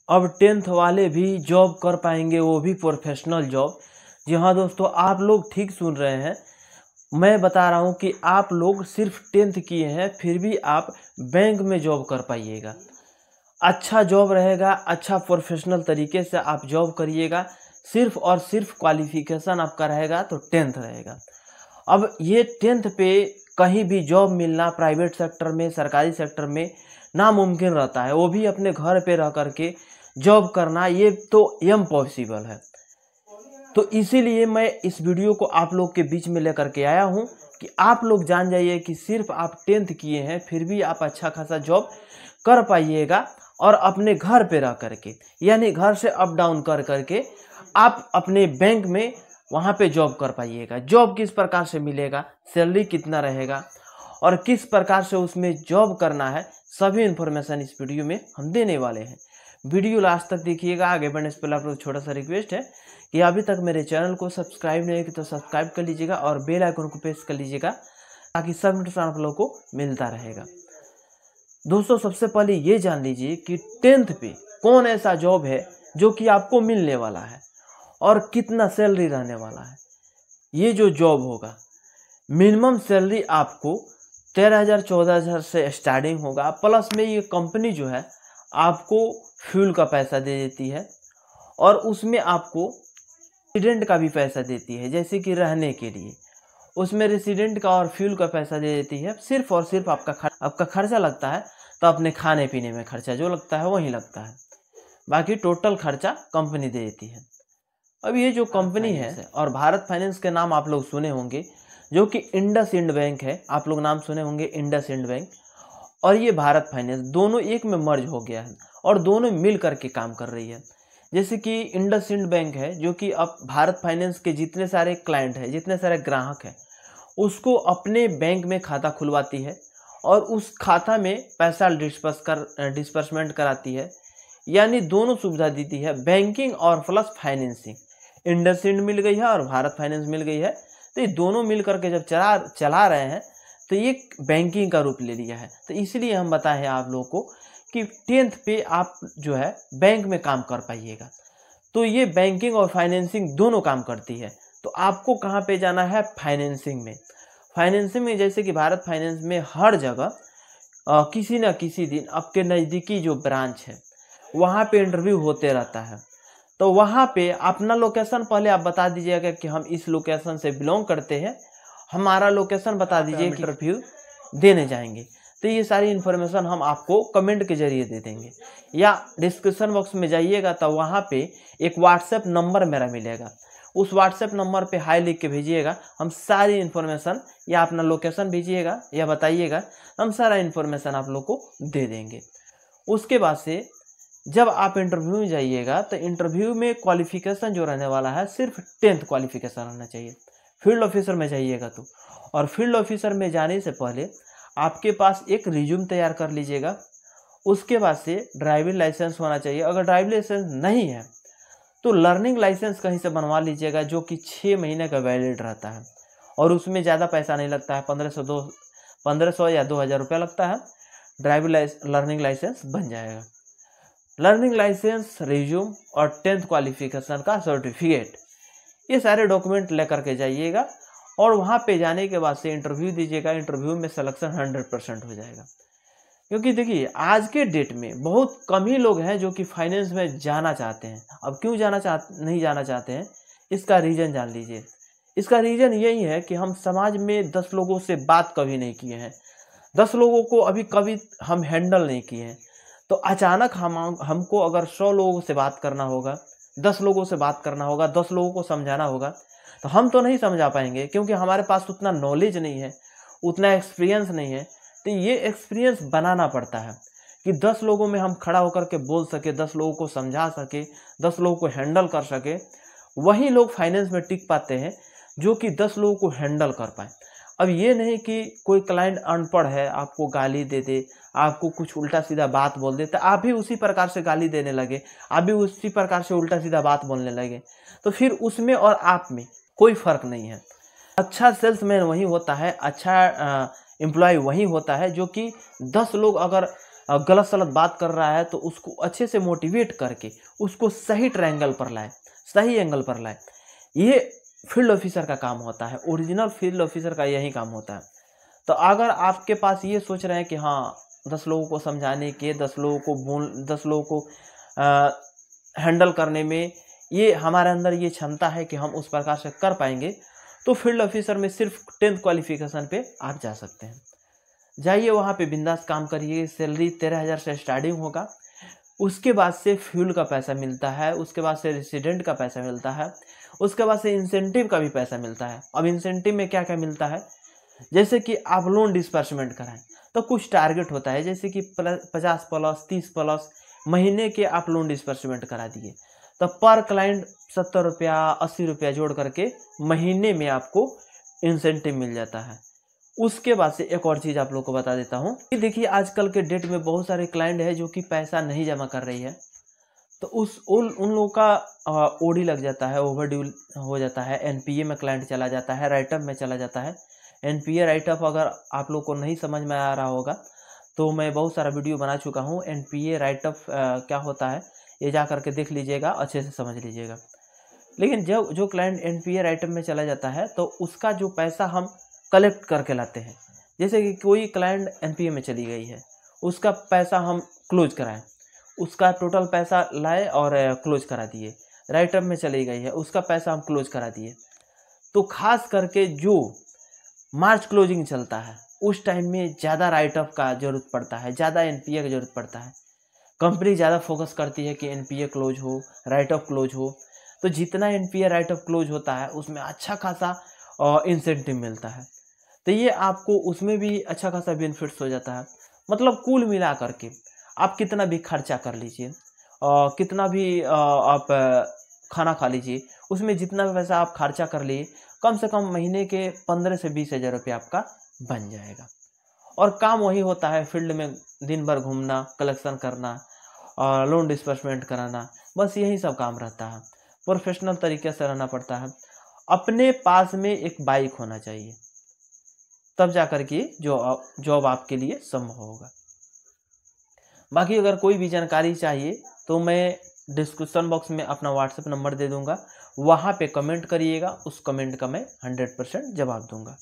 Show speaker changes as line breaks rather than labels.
अब 10th वाले भी जॉब कर पाएंगे, वो भी प्रोफेशनल जॉब। जी हाँ दोस्तों, आप लोग ठीक सुन रहे हैं। मैं बता रहा हूँ कि आप लोग सिर्फ 10th किए हैं फिर भी आप बैंक में जॉब कर पाइएगा। अच्छा जॉब रहेगा, अच्छा प्रोफेशनल तरीके से आप जॉब करिएगा। सिर्फ और सिर्फ क्वालिफिकेशन आपका रहेगा तो 10th रहेगा। अब ये 10th पे कहीं भी जॉब मिलना प्राइवेट सेक्टर में, सरकारी सेक्टर में नामुमकिन रहता है। वो भी अपने घर पे रह करके जॉब करना, ये तो इम्पॉसिबल है। तो इसीलिए मैं इस वीडियो को आप लोग के बीच में लेकर के आया हूँ कि आप लोग जान जाइए कि सिर्फ आप 10th किए हैं फिर भी आप अच्छा खासा जॉब कर पाइएगा, और अपने घर पे रह करके, यानी घर से अप डाउन कर करके आप अपने बैंक में वहाँ पे जॉब कर पाइएगा। जॉब किस प्रकार से मिलेगा, सैलरी कितना रहेगा और किस प्रकार से उसमें जॉब करना है, सभी इन्फॉर्मेशन इस वीडियो में हम देने वाले हैं। वीडियो लास्ट तक देखिएगा। आगे बढ़ने से पहले आप लोग छोटा सा रिक्वेस्ट है कि अभी तक मेरे चैनल को सब्सक्राइब नहीं किया तो सब्सक्राइब कर लीजिएगा और बेल आइकन को प्रेस कर लीजिएगा ताकि सब नोटिफिकेशन आप लोगों को मिलता रहेगा। दोस्तों, सबसे पहले ये जान लीजिए कि 10th पे कौन ऐसा जॉब है जो कि आपको मिलने वाला है और कितना सैलरी रहने वाला है। ये जो जॉब होगा, मिनिमम सैलरी आपको 13,000 14,000 से स्टार्टिंग होगा। प्लस में ये कंपनी जो है आपको फ्यूल का पैसा दे देती है और उसमें आपको रेसिडेंट का भी पैसा देती है, जैसे कि रहने के लिए उसमें रेसिडेंट का और फ्यूल का पैसा दे देती है। सिर्फ और सिर्फ आपका खर्चा लगता है तो अपने खाने पीने में खर्चा जो लगता है वही लगता है, बाकी टोटल खर्चा कंपनी दे देती है। अब ये जो कंपनी है, और भारत फाइनेंस के नाम आप लोग सुने होंगे, जो कि इंडसइंड बैंक है, आप लोग नाम सुने होंगे इंडसइंड बैंक, और ये भारत फाइनेंस दोनों एक में मर्ज हो गया है और दोनों मिल करके काम कर रही है। जैसे कि इंडसइंड बैंक है जो कि अब भारत फाइनेंस के जितने सारे क्लाइंट हैं, जितने सारे ग्राहक हैं, उसको अपने बैंक में खाता खुलवाती है और उस खाता में पैसा डिस्पर्समेंट कराती है, यानी दोनों सुविधा देती है, बैंकिंग और प्लस फाइनेंसिंग। इंडसइंड मिल गई है और भारत फाइनेंस मिल गई है, तो ये दोनों मिल करके जब चला रहे हैं तो ये बैंकिंग का रूप ले लिया है। तो इसलिए हम बताए हैं आप लोगों को कि 10th पे आप जो है बैंक में काम कर पाइएगा। तो ये बैंकिंग और फाइनेंसिंग दोनों काम करती है। तो आपको कहाँ पे जाना है, फाइनेंसिंग में। फाइनेंसिंग में जैसे कि भारत फाइनेंस में हर जगह किसी न किसी दिन आपके नज़दीकी जो ब्रांच है वहाँ पे इंटरव्यू होते रहता है। तो वहाँ पे अपना लोकेशन पहले आप बता दीजिएगा कि हम इस लोकेशन से बिलोंग करते हैं, हमारा लोकेशन बता दीजिए कि इंटरव्यू देने जाएंगे। तो ये सारी इन्फॉर्मेशन हम आपको कमेंट के जरिए दे देंगे, या डिस्क्रिप्शन बॉक्स में जाइएगा तो वहाँ पे एक व्हाट्सएप नंबर मेरा मिलेगा, उस व्हाट्सएप नंबर पे हाई लिख के भेजिएगा। हम सारी इन्फॉर्मेशन, या अपना लोकेशन भेजिएगा या बताइएगा, हम सारा इन्फॉर्मेशन आप लोग को दे देंगे। उसके बाद से जब आप इंटरव्यू में जाइएगा तो इंटरव्यू में क्वालिफिकेशन जो रहने वाला है सिर्फ 10th क्वालिफिकेशन रहना चाहिए। फील्ड ऑफिसर में जाइएगा तो, और फील्ड ऑफिसर में जाने से पहले आपके पास एक रिज्यूम तैयार कर लीजिएगा। उसके बाद से ड्राइविंग लाइसेंस होना चाहिए। अगर ड्राइविंग लाइसेंस नहीं है तो लर्निंग लाइसेंस कहीं से बनवा लीजिएगा, जो कि 6 महीने का वैलिड रहता है और उसमें ज़्यादा पैसा नहीं लगता है, 1500 या 2000 रुपया लगता है। लर्निंग लाइसेंस बन जाएगा। लर्निंग लाइसेंस, रिज्यूम और 10th क्वालिफिकेशन का सर्टिफिकेट, ये सारे डॉक्यूमेंट लेकर के जाइएगा और वहाँ पे जाने के बाद से इंटरव्यू दीजिएगा। इंटरव्यू में सिलेक्शन 100% हो जाएगा। क्योंकि देखिए आज के डेट में बहुत कम ही लोग हैं जो कि फाइनेंस में जाना चाहते हैं। अब क्यों नहीं जाना चाहते हैं, इसका रीज़न जान लीजिए। इसका रीज़न यही है कि हम समाज में 10 लोगों से बात कभी नहीं किए हैं, 10 लोगों को कभी हम हैंडल नहीं किए हैं। तो अचानक हमको अगर 100 लोगों से बात करना होगा, 10 लोगों से बात करना होगा, 10 लोगों को समझाना होगा, तो हम तो नहीं समझा पाएंगे क्योंकि हमारे पास उतना नॉलेज नहीं है, उतना एक्सपीरियंस नहीं है। तो ये एक्सपीरियंस बनाना पड़ता है कि 10 लोगों में हम खड़ा होकर के बोल सके, 10 लोगों को समझा सके, 10 लोगों को हैंडल कर सके। वही लोग फाइनेंस में टिक पाते हैं जो कि 10 लोगों को हैंडल कर पाए। अब ये नहीं कि कोई क्लाइंट अनपढ़ है, आपको गाली दे दे, आपको कुछ उल्टा सीधा बात बोल दे तो आप भी उसी प्रकार से गाली देने लगे, आप भी उसी प्रकार से उल्टा सीधा बात बोलने लगे, तो फिर उसमें और आप में कोई फ़र्क नहीं है। अच्छा सेल्समैन वही होता है, अच्छा एम्प्लॉय वही होता है जो कि 10 लोग अगर गलत सलत बात कर रहा है तो उसको अच्छे से मोटिवेट करके उसको सही ट्रायंगल पर लाए, सही एंगल पर लाए। ये फील्ड ऑफिसर का काम होता है, ओरिजिनल फील्ड ऑफिसर का यही काम होता है। तो अगर आपके पास ये सोच रहे हैं कि हाँ 10 लोगों को समझाने के, 10 लोगों को हैंडल करने में ये हमारे अंदर ये क्षमता है कि हम उस प्रकार से कर पाएंगे, तो फील्ड ऑफिसर में सिर्फ 10th क्वालिफिकेशन पे आप जा सकते हैं। जाइए वहाँ पे बिंदास काम करिए, सैलरी 13,000 से स्टार्टिंग होगा। उसके बाद से फ्यूल का पैसा मिलता है, उसके बाद से रेसिडेंट का पैसा मिलता है, उसके बाद से इंसेंटिव का भी पैसा मिलता है। अब इंसेंटिव में क्या क्या मिलता है, जैसे कि आप लोन डिस्पर्समेंट कराएं तो कुछ टारगेट होता है, जैसे कि 50 प्लस 30 प्लस महीने के आप लोन डिस्पर्समेंट करा दिए तो पर क्लाइंट 70 रुपया 80 रुपया जोड़ करके महीने में आपको इंसेंटिव मिल जाता है। उसके बाद से एक और चीज़ आप लोग को बता देता हूँ कि देखिए आजकल के डेट में बहुत सारे क्लाइंट है जो कि पैसा नहीं जमा कर रही है, तो उन लोगों का ओडी लग जाता है, ओवरड्यू हो जाता है, एनपीए में क्लाइंट चला जाता है, राइटअप में चला जाता है। एनपीए राइटअप अगर आप लोग को नहीं समझ में आ रहा होगा तो मैं बहुत सारा वीडियो बना चुका हूँ। एनपीए राइटअप क्या होता है ये जा करके देख लीजिएगा, अच्छे से समझ लीजिएगा। लेकिन जब जो क्लाइंट एनपीए राइटअप में चला जाता है तो उसका जो पैसा हम कलेक्ट करके लाते हैं, जैसे कि कोई क्लाइंट एनपीए में चली गई है, उसका पैसा हम क्लोज कराएं, उसका टोटल पैसा लाए और क्लोज करा दिए। राइटअप में चली गई है, उसका पैसा हम क्लोज करा दिए। तो खास करके जो मार्च क्लोजिंग चलता है उस टाइम में ज़्यादा राइटअप का जरूरत पड़ता है, ज़्यादा एनपीए की जरूरत पड़ता है। कंपनी ज़्यादा फोकस करती है कि एनपीए क्लोज हो, राइटअप क्लोज हो। तो जितना एनपीए राइटअप क्लोज होता है उसमें अच्छा खासा इंसेंटिव मिलता है, तो ये आपको उसमें भी अच्छा खासा बेनिफिट्स हो जाता है। मतलब कुल मिला करके आप कितना भी खर्चा कर लीजिए, कितना भी आप खाना खा लीजिए, उसमें जितना भी पैसा आप खर्चा कर लिए कम से कम महीने के 15 से 20 हज़ार रुपये आपका बन जाएगा। और काम वही होता है फील्ड में, दिन भर घूमना, कलेक्शन करना और लोन डिस्बर्समेंट कराना, बस यही सब काम रहता है। प्रोफेशनल तरीके से रहना पड़ता है। अपने पास में एक बाइक होना चाहिए, तब जाकर के जॉब आपके लिए संभव होगा। बाकी अगर कोई भी जानकारी चाहिए तो मैं डिस्क्रिप्शन बॉक्स में अपना व्हाट्सएप नंबर दे दूंगा, वहाँ पे कमेंट करिएगा, उस कमेंट का मैं 100% जवाब दूंगा।